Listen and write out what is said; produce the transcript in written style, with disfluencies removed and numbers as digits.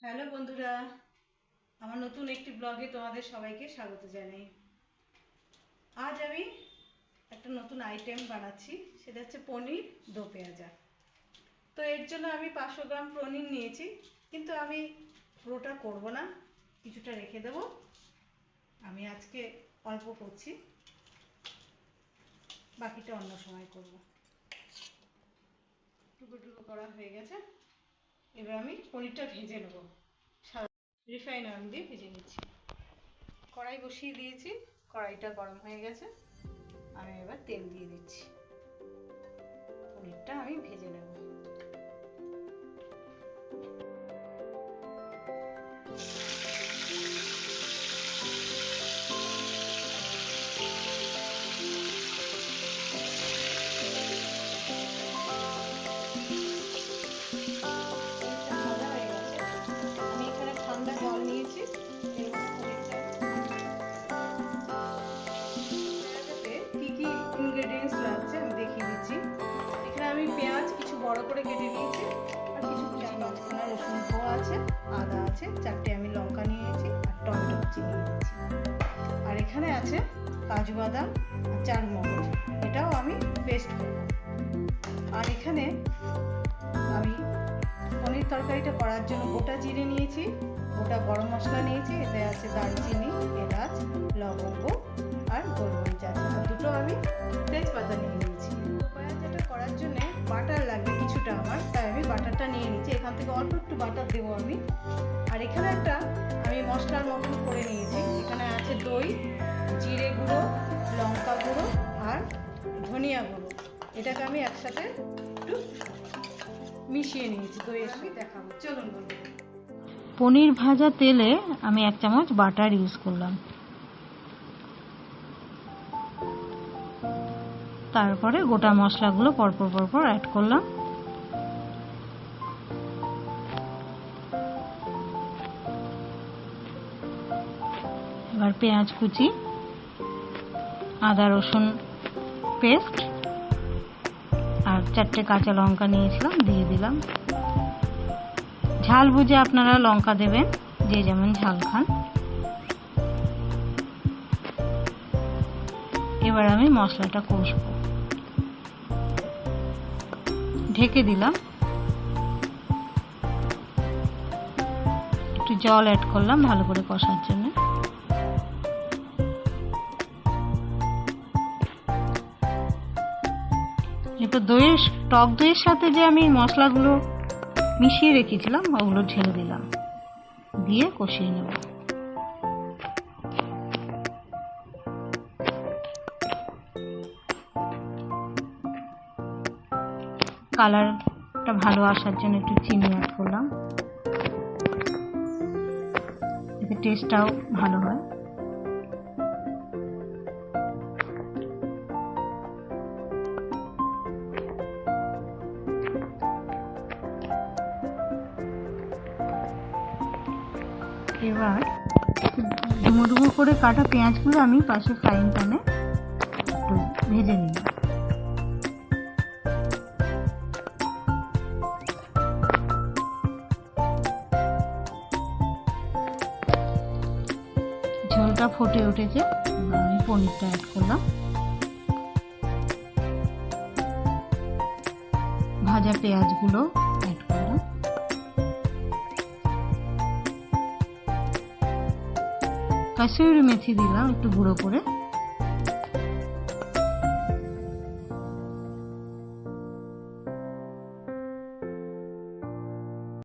Hello বন্ধুরা, আমার নতুন একটি ব্লগে তোমাদের সবাইকে স্বাগত জানাই। আজ আমি একটা নতুন আইটেম বানাচ্ছি, সেটা হচ্ছে পনির দো পেঁয়াজা। তো এর জন্য আমি 500 গ্রাম পনির নিয়েছি, কিন্তু আমি পুরোটা করব না, কিছুটা রেখে দেব। আমি আজকে অল্প করছি, বাকিটা অন্য সময় করব। টুকরো টুকরো করা হয়ে গেছে। এবার আমি পনিরটা ভেজে নেব, রিফাইন অয়েল দিয়ে ভেজে নিচ্ছি। কড়াই বসিয়ে দিয়েছি, কড়াইটা গরম হয়ে গেছে। আমি এবার তেল দিয়ে দিচ্ছি, পনিরটা আমি ভেজে নেব। আমি এখানে ঠান্ডা জল নিয়েছি, কি কি ইনগ্রেডিয়েন্টস লাগছে আমি দেখিয়ে দিচ্ছি। এখানে আমি পেঁয়াজ কিছু বড় করে কেটে নিয়েছি, আর কিছু মাঝখানে রসুন কোয়া আছে, আদা আছে, 4টে আমি লঙ্কা নিয়েছি, আর টমেটো কুচি নিয়ে নিয়েছি। আর এখানে আছে কাজু বাদাম আর চারমগজ, এটাও আমি পেস্ট করব। আর এখানে আমি পনির তরকারিটা করার জন্য গোটা জিরে নিয়েছি, গোটা গরম মশলা নিয়েছি, এতে আছে দারচিনি, এলাচ, লবঙ্গ আর গোলমরিচ আছে, আর দুটো আমি তেজপাতা নিয়ে নিয়েছি। পেঁয়াজটা করার জন্য বাটার লাগবে কিছুটা আমার, তাই আমি বাটারটা নিয়ে নিয়েছি। এখান থেকে অল্প একটু বাটার দেবো আমি। আর এখানে একটা আমি মশলার মতন করে নিয়েছি, এখানে আছে দই, জিরে গুঁড়ো, লঙ্কা গুঁড়ো আর ধনিয়া গুঁড়ো। এটাকে আমি একসাথে একটু মিশিয়ে নিয়েছি, দইয়ের সাথে দেখাবো। চলুন বন্ধুরা, পনির ভাজা তেলে আমি 1 চামচ বাটার ইউজ করলাম। তারপরে গোটা মশলাগুলো পরপর পরপর অ্যাড করলাম। এবার পেঁয়াজ কুচি, আদা রসুন পেস্ট আর 4টে কাঁচা লঙ্কা নিয়েছিলাম, দিয়ে দিলাম। ঝাল বুঝে আপনারা লঙ্কা দেবেন, যে যেমন ঝাল খান। এবার আমি মশলাটা কষবো, ঢেকে দিলাম। একটু জল অ্যাড করলাম ভালো করে কষার জন্য। এরপর টক দইয়ের সাথে যে আমি মশলাগুলো মিশিয়ে রেখেছিলাম ওগুলো ঢেলে দিলাম, দিয়ে কষিয়ে নেব। কালারটা ভালো আসার জন্য একটু চিনি অ্যাড করলাম, এতে টেস্টটাও ভালো হয়। এবার ডুমো ডুমো করে কাটা পেঁয়াজগুলো আমি পাশে ফ্রাইং প্যানে একটু ভেজে নিলাম। ঝোলটা ফুটে উঠেছে, এবার আমি পনিরটা অ্যাড করলাম। ভাজা পেঁয়াজগুলো অ্যাড করলাম। কাসুরি মেথি দিলাম একটু গুঁড়ো করে।